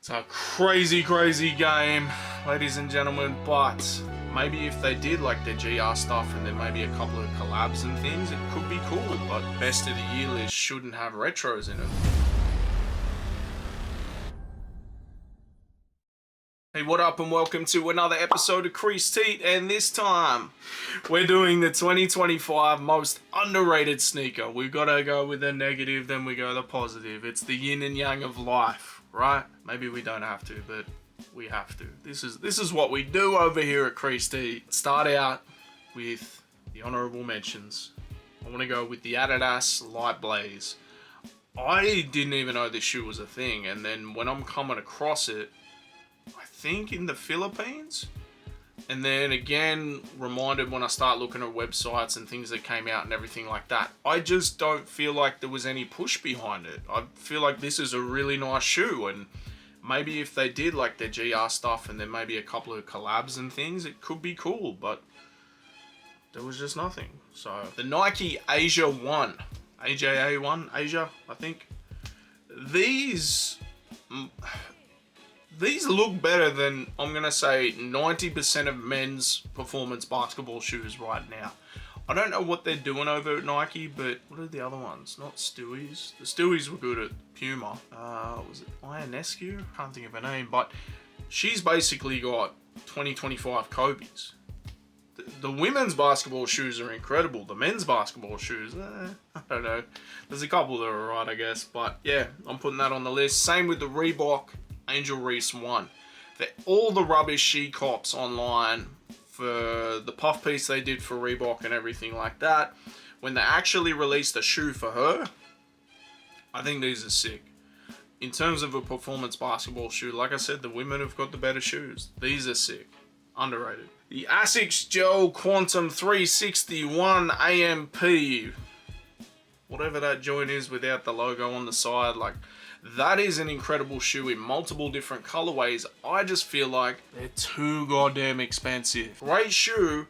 It's a crazy, crazy game, ladies and gentlemen, but maybe if they did like their GR stuff and then maybe a couple of collabs and things, it could be cool, but best of the year list shouldn't have retros in it. Hey, what up and welcome to another episode of Crease Heat, and this time we're doing the 2025 most underrated sneaker. We've got to go with the negative, then we go the positive. It's the yin and yang of life, right? Maybe we don't have to, but we have to. This is what we do over here at Crease Heat. Start out with the honourable mentions. I want to go with the Adidas Light Blaze. I didn't even know this shoe was a thing, and then when I'm coming across it, I think in the Philippines, and then again reminded when I start looking at websites and things that came out and everything like that, I just don't feel like there was any push behind it. I feel like this is a really nice shoe, and maybe if they did like their GR stuff and then maybe a couple of collabs and things, it could be cool, but there was just nothing. So the Nike Asia 1, AJA 1, Asia, I think. These look better than, I'm going to say, 90% of men's performance basketball shoes right now. I don't know what they're doing over at Nike, but what are the other ones? Not Stewie's. The Stewie's were good at Puma. Was it Ionescu? Can't think of her name, but she's basically got 2025 Kobe's. The women's basketball shoes are incredible. The men's basketball shoes, I don't know. There's a couple that are right, I guess, but yeah, I'm putting that on the list. Same with the Reebok Angel Reese 1. All the rubbish she cops online for the puff piece they did for Reebok and everything like that, when they actually released a shoe for her, I think these are sick. In terms of a performance basketball shoe, like I said, the women have got the better shoes. These are sick. Underrated. The Asics Gel Quantum 361 AMP. Whatever that joint is without the logo on the side, like, that is an incredible shoe in multiple different colorways. I just feel like they're too goddamn expensive. Great shoe,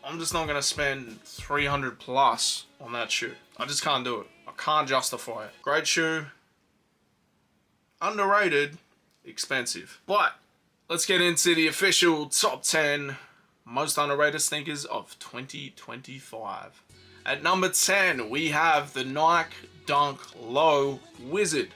I'm just not going to spend 300 plus on that shoe. I just can't do it. I can't justify it. Great shoe, underrated, expensive. But let's get into the official top 10 most underrated sneakers of 2025. At number 10, we have the Nike Dunk Low Wizard.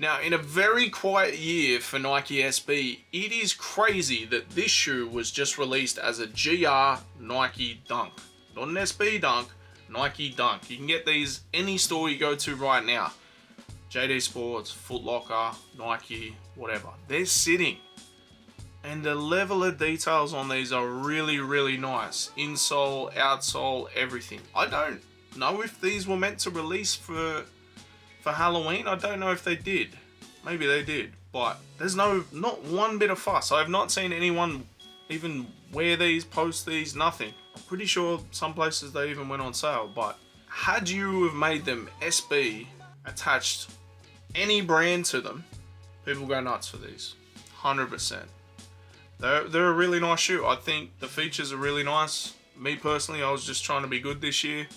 Now, in a very quiet year for Nike SB, it is crazy that this shoe was just released as a GR Nike Dunk. Not an SB Dunk, Nike Dunk. You can get these any store you go to right now. JD Sports, Foot Locker, Nike, whatever. They're sitting. And the level of details on these are really, really nice. Insole, outsole, everything. I don't know if these were meant to release for Halloween. I don't know if they did. Maybe they did. But there's not one bit of fuss. I have not seen anyone even wear these, post these, nothing. I'm pretty sure some places they even went on sale. But had you have made them SB, attached any brand to them, people go nuts for these. 100%. They're a really nice shoe. I think the features are really nice. Me personally, I was just trying to be good this year.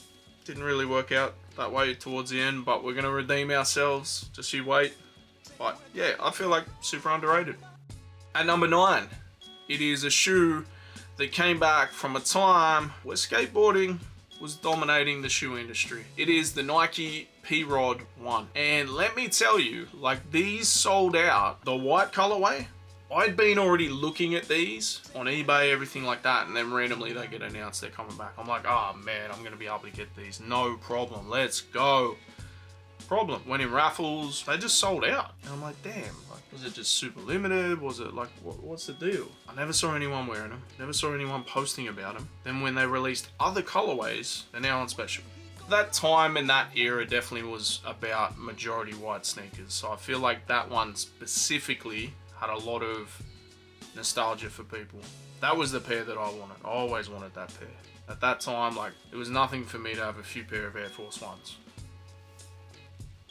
Didn't really work out that way towards the end, but we're going to redeem ourselves. Just you wait. But yeah, I feel like super underrated. At number 9, it is a shoe that came back from a time where skateboarding was dominating the shoe industry. It is the Nike P-Rod 1. And let me tell you, like, these sold out. The white colorway, I'd been already looking at these on eBay, everything like that, and then randomly they get announced they're coming back. I'm like, oh man, I'm going to be able to get these. No problem. Let's go. Problem. Went in raffles. They just sold out. And I'm like, damn. Like, was it just super limited? Was it like, what's the deal? I never saw anyone wearing them. Never saw anyone posting about them. Then when they released other colorways, they're now on special. That time and that era definitely was about majority white sneakers. So I feel like that one specifically had a lot of nostalgia for people. That was the pair that I wanted. I always wanted that pair. At that time, like, it was nothing for me to have a few pair of Air Force Ones.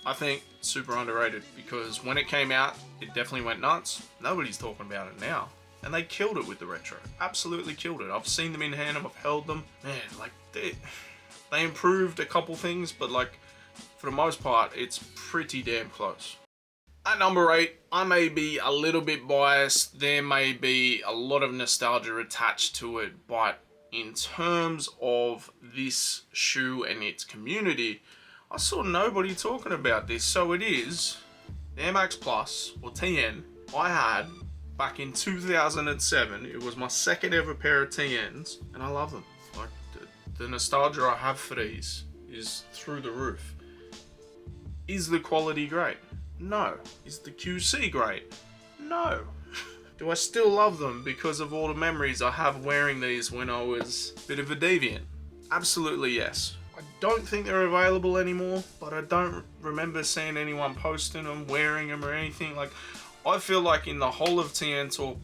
I think super underrated because when it came out, it definitely went nuts. Nobody's talking about it now. And they killed it with the retro. Absolutely killed it. I've seen them in hand, I've held them. Man, like, they improved a couple things, but like, for the most part, it's pretty damn close. At number 8, I may be a little bit biased. There may be a lot of nostalgia attached to it, but in terms of this shoe and its community, I saw nobody talking about this. So it is the Air Max Plus, or TN, I had back in 2007. It was my second ever pair of TNs, and I love them. Like, the nostalgia I have for these is through the roof. Is the quality great? No. Is the QC great? No. Do I still love them because of all the memories I have wearing these when I was a bit of a deviant? Absolutely yes. I don't think they're available anymore, but I don't remember seeing anyone posting them, wearing them or anything. Like, I feel like in the whole of TN Talk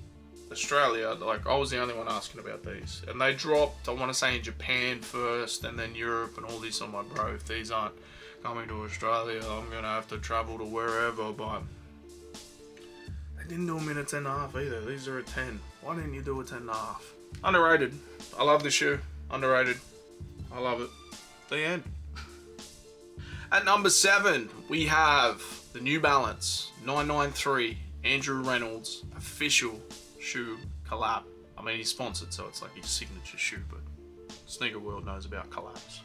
Australia, like, I was the only one asking about these. And they dropped, I want to say in Japan first, and then Europe and all this. I'm like, bro, if these aren't coming to Australia, I'm going to have to travel to wherever, but they didn't do them in a 10.5 either. These are a 10. Why didn't you do a 10.5? Underrated. I love the shoe. Underrated. I love it. The end. At number 7, we have the New Balance 993 Andrew Reynolds official shoe collab. I mean, he's sponsored, so it's like his signature shoe, but sneaker world knows about collabs.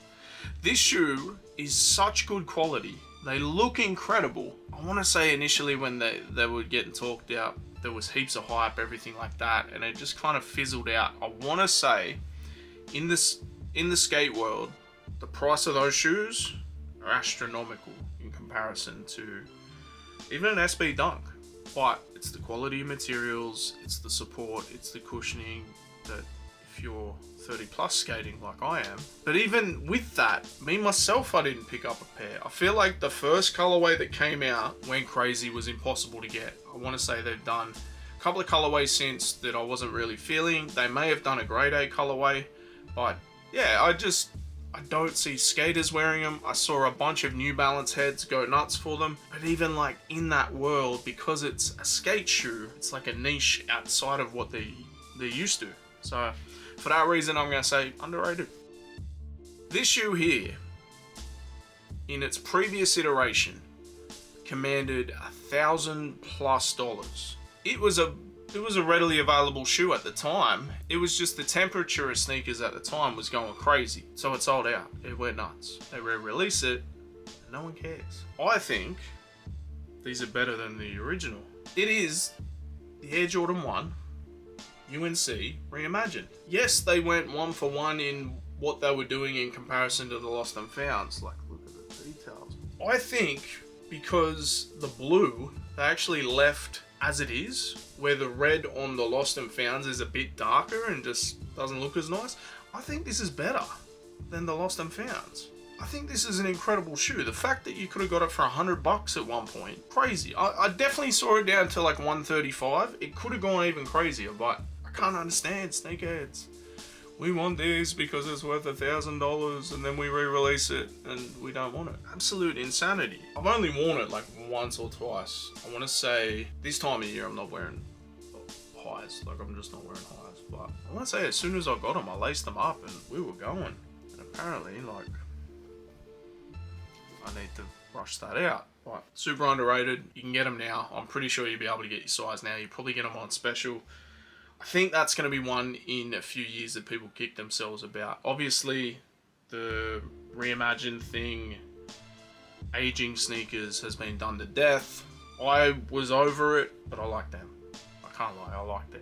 This shoe is such good quality. They look incredible. I want to say initially when they were getting talked out, there was heaps of hype, everything like that, and it just kind of fizzled out. I want to say in the skate world, the price of those shoes are astronomical in comparison to even an SB Dunk. But it's the quality of materials, it's the support, it's the cushioning that if you're 30 plus skating like I am. But even with that, me myself, I didn't pick up a pair. I feel like the first colorway that came out went crazy, was impossible to get. I want to say they've done a couple of colorways since that I wasn't really feeling. They may have done a grade A colorway, but yeah, I don't see skaters wearing them. I saw a bunch of New Balance heads go nuts for them. But even like in that world, because it's a skate shoe, it's like a niche outside of what they're used to. So for that reason, I'm going to say underrated. This shoe here, in its previous iteration, commanded $1,000+. It was a readily available shoe at the time. It was just the temperature of sneakers at the time was going crazy. So it sold out. It went nuts. They re-release it, and no one cares. I think these are better than the original. It is the Air Jordan 1 UNC reimagined. Yes, they went one for one in what they were doing in comparison to the Lost and Founds. Like, look at the details. I think because the blue, they actually left as it is, where the red on the Lost and Founds is a bit darker and just doesn't look as nice. I think this is better than the Lost and Founds. I think this is an incredible shoe. The fact that you could have got it for $100 at one point, crazy. I definitely saw it down to like $135. It could have gone even crazier, but I can't understand sneakerheads. We want this because it's worth $1,000 and then we re-release it and we don't want it. Absolute insanity. I've only worn it like once or twice. I want to say this time of year I'm not wearing highs. Like, I'm just not wearing highs. But I want to say as soon as I got them, I laced them up and we were going. And apparently, like, I need to rush that out. But super underrated. You can get them now. I'm pretty sure you'll be able to get your size now. You probably get them on special. I think that's going to be one in a few years that people kick themselves about. Obviously, the reimagined thing, aging sneakers, has been done to death. I was over it, but I like them. I can't lie, I like them.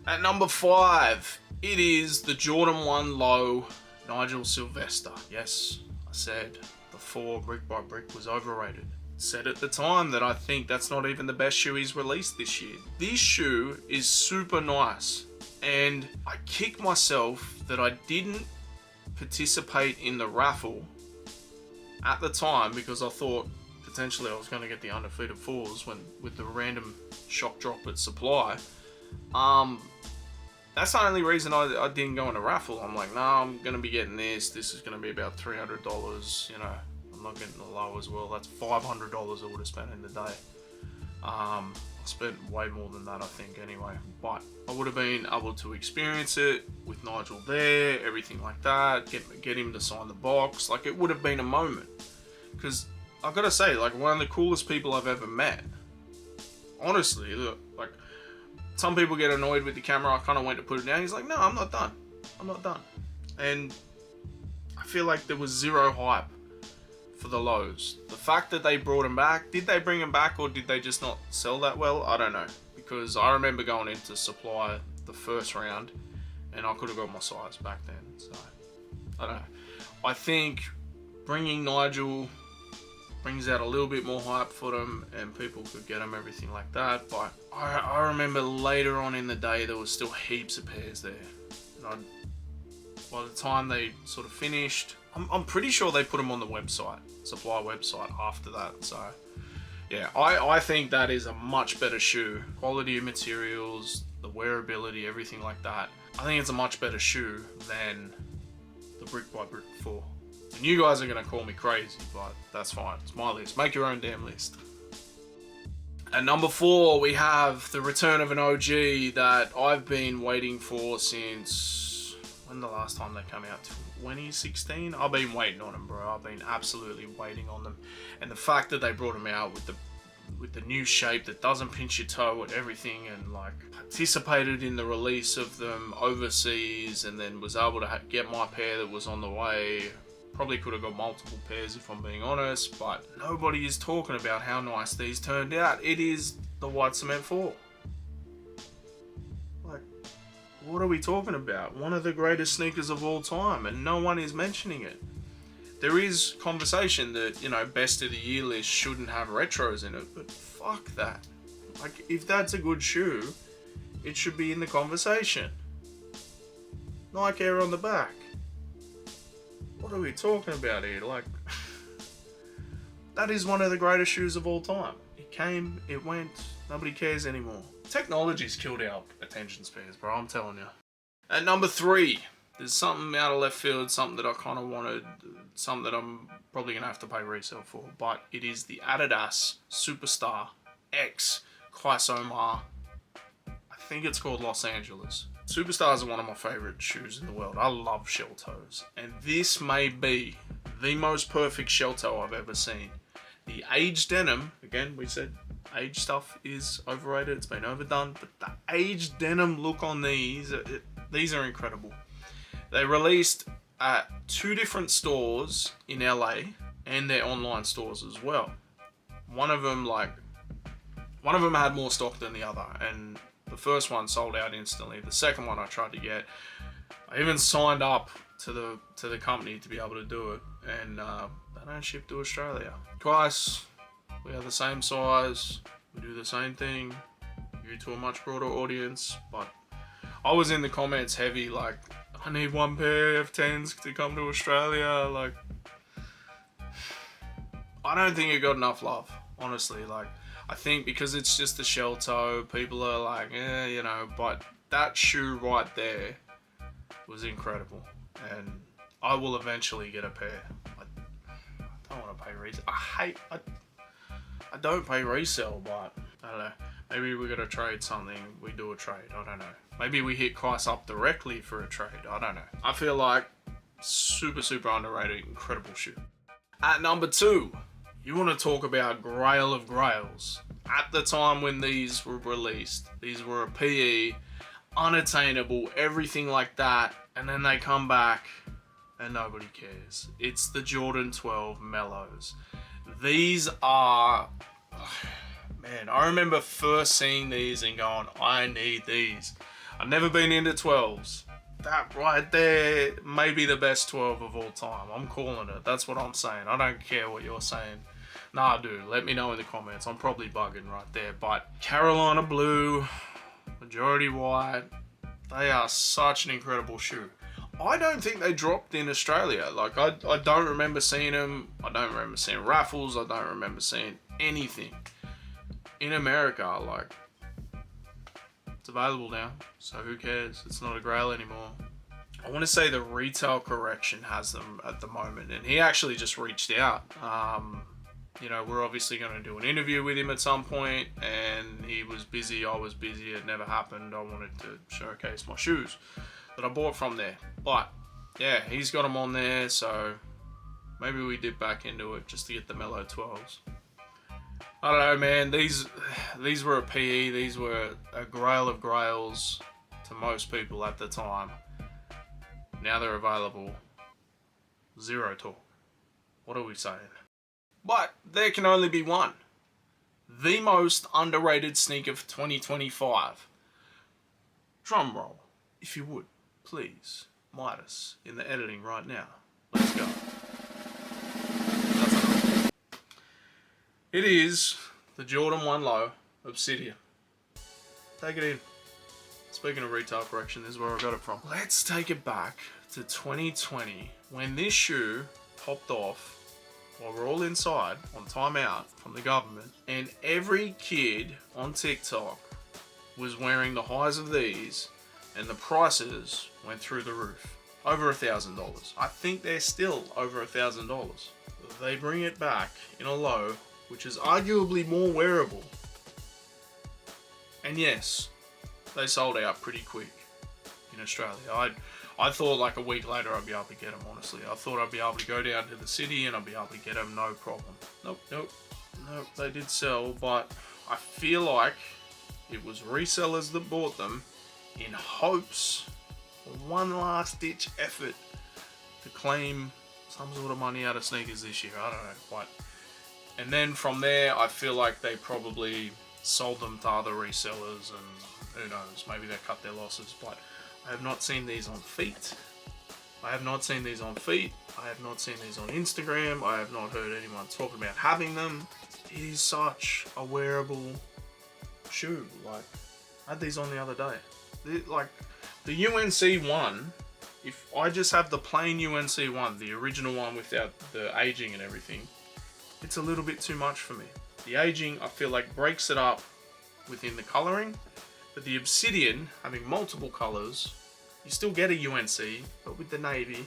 At number 5, it is the Jordan 1 Low Nigel Sylvester. Yes, I said before Brick by Brick was overrated. Said at the time that I think that's not even the best shoe he's released this year. This shoe is super nice, and I kick myself that I didn't participate in the raffle at the time because I thought potentially I was going to get the undefeated fours with the random shock drop at supply. That's the only reason I didn't go in a raffle. I'm like, nah, I'm going to be getting this. This is going to be about $300, you know. I'm not getting the low as well. That's $500 I would have spent in the day. I spent way more than that, I think, anyway. But I would have been able to experience it with Nigel there, everything like that. Get him to sign the box. Like, it would have been a moment. Because I've got to say, like, one of the coolest people I've ever met. Honestly, like, some people get annoyed with the camera. I kind of went to put it down. He's like, no, I'm not done. I'm not done. And I feel like there was zero hype for the lows. The fact that they brought him back, did they bring him back or did they just not sell that well? I don't know. Because I remember going into supply the first round and I could have got my size back then. So, I don't know. I think bringing Nigel brings out a little bit more hype for them and people could get them, everything like that. But I remember later on in the day there was still heaps of pairs there. And by the time they sort of finished, I'm pretty sure they put them on the website, supply website after that. So yeah, I think that is a much better shoe. Quality of materials, the wearability, everything like that. I think it's a much better shoe than the Brick by Brick 4. And you guys are going to call me crazy, but that's fine. It's my list. Make your own damn list. At number 4, we have the return of an OG that I've been waiting for since... when the last time they came out? 2016? I've been waiting on them, bro. I've been absolutely waiting on them. And the fact that they brought them out with the new shape that doesn't pinch your toe and everything, and like participated in the release of them overseas, and then was able to get my pair that was on the way. Probably could have got multiple pairs if I'm being honest, but nobody is talking about how nice these turned out. It is the White Cement 4. Like, what are we talking about? One of the greatest sneakers of all time, and no one is mentioning it. There is conversation that, you know, best of the year list shouldn't have retros in it, but fuck that. Like, if that's a good shoe, it should be in the conversation. Nike Air on the back. What are we talking about here? Like, that is one of the greatest shoes of all time. It came, it went, nobody cares anymore. Technology's killed our attention spans, bro, I'm telling you. At number 3, there's something out of left field, something that I kind of wanted, something that I'm probably going to have to pay resale for, but it is the Adidas Superstar X Clysomar. I think it's called Los Angeles. Superstars are one of my favourite shoes in the world. I love shell toes. And this may be the most perfect shell toe I've ever seen. The aged denim, again, we said age stuff is overrated, it's been overdone, but the aged denim look on these are incredible. They released at 2 different stores in LA and their online stores as well. One of them had more stock than the other, and the first one sold out instantly. The second one I tried to get, I even signed up to the company to be able to do it, and they don't ship to Australia. Twice, we are the same size, we do the same thing, due to a much broader audience, but I was in the comments heavy, like, I need 1 pair of 10s to come to Australia. Like, I don't think it got enough love, honestly. Like, I think because it's just a shell toe, people are like, eh, you know, but that shoe right there was incredible. And I will eventually get a pair. I don't want to pay resale. I don't pay resale, but I don't know. Maybe we're going to trade something. We do a trade. I don't know. Maybe we hit Christ up directly for a trade. I don't know. I feel like super, super underrated, incredible shoe. At number 2, you want to talk about Grail of Grails. At the time when these were released, these were a PE, unattainable, everything like that. And then they come back and nobody cares. It's the Jordan 12 Mellows. These are... man, I remember first seeing these and going, I need these. I've never been into 12s. That right there may be the best 12 of all time. I'm calling it. That's what I'm saying. I don't care what you're saying. Nah, dude, let me know in the comments. I'm probably bugging right there. But Carolina blue, majority white, they are such an incredible shoe. I don't think they dropped in Australia. Like, I don't remember seeing them. I don't remember seeing raffles. I don't remember seeing anything. In America, like, it's available now, so who cares? It's not a Grail anymore. I want to say the Retail Correction has them at the moment, and he actually just reached out. You know, we're obviously going to do an interview with him at some point, and he was busy, I was busy, it never happened. I wanted to showcase my shoes that I bought from there. But, yeah, he's got them on there, so Maybe we dip back into it just to get the mellow 12s. I don't know, man. These were a PE. These were a grail of grails to most people at the time. Now they're available. Zero talk. What are we saying? But there can only be one. The most underrated sneaker for 2025. Drum roll, if you would, please. Midas in the editing right now. Let's go. It is the Jordan 1 Low Obsidian. Take it in. Speaking of retail correction, this is where I got it from. Let's take it back to 2020 when this shoe popped off while we're all inside on timeout from the government, and every kid on TikTok was wearing the highs of these, and the prices went through the roof. Over $1,000. I think they're still over $1,000. They bring it back in a low, which is arguably more wearable. And yes, they sold out pretty quick in Australia. I thought like a week later I'd be able to get them, honestly. I thought I'd be able to go down to the city and I'd be able to get them, no problem. Nope, they did sell, but I feel like it was resellers that bought them in hopes for one last ditch effort to claim some sort of money out of sneakers this year. I don't know what. And then from there, I feel like they probably sold them to other resellers, and who knows, maybe they cut their losses. But I have not seen these on feet. I have not seen these on feet. I have not seen these on Instagram. I have not heard anyone talking about having them. It is such a wearable shoe. Like, I had these on the other day. Like, the UNC one, if I just have the plain UNC one, the original one without the aging and everything, it's a little bit too much for me. The aging, I feel like, breaks it up within the colouring, but the Obsidian, having multiple colours, you still get a UNC, but with the navy,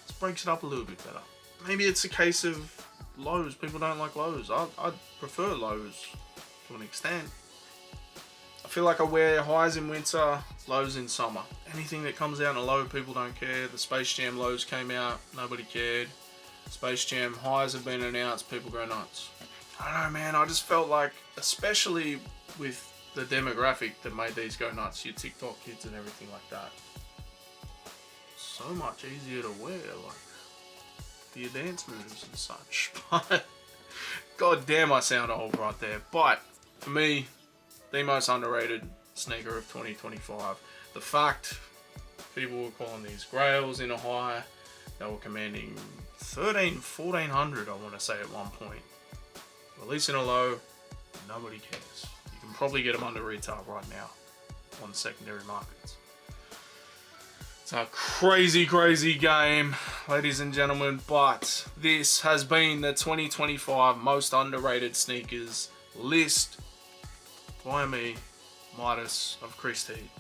it breaks it up a little bit better. Maybe it's a case of lows. People don't like lows. I prefer lows to an extent. I feel like I wear highs in winter, lows in summer. Anything that comes out in a low, people don't care. The Space Jam lows came out, nobody cared. Space Jam highs have been announced, people go nuts. I don't know, man, I just felt like, especially with the demographic that made these go nuts, your TikTok kids and everything like that, so much easier to wear, like, for your dance moves and such. But, god damn, I sound old right there. But, for me, the most underrated sneaker of 2025. The fact people were calling these grails in a high, they were commanding 1400 I want to say at one point. Releasing a low, nobody cares. You can probably get them under retail right now on secondary markets. It's a crazy, crazy game, ladies and gentlemen, but this has been the 2025 most underrated sneakers list by me, Midas of Crease Heat.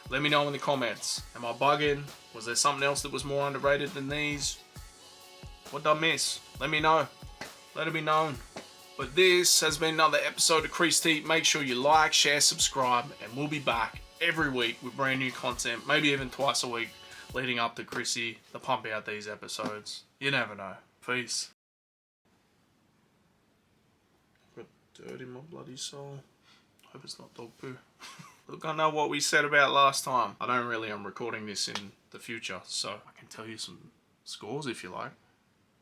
Let me know in the comments. Am I bugging? Was there something else that was more underrated than these? What did I miss? Let me know. Let it be known. But this has been another episode of Crease Heat. Make sure you like, share, subscribe, and we'll be back every week with brand new content, maybe even twice a week, leading up to Chrissy to pump out these episodes. You never know. Peace. Got dirt in my bloody soul. Hope it's not dog poo. Look, I know what we said about last time. I don't really, I'm recording this in the future, so I can tell you some scores if you like.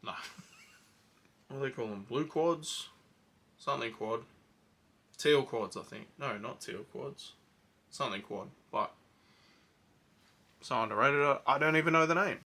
No. What do they call them? Blue quads? Something quad. Teal quads, I think. No, not teal quads. Something quad. But, so underrated. I don't even know the name.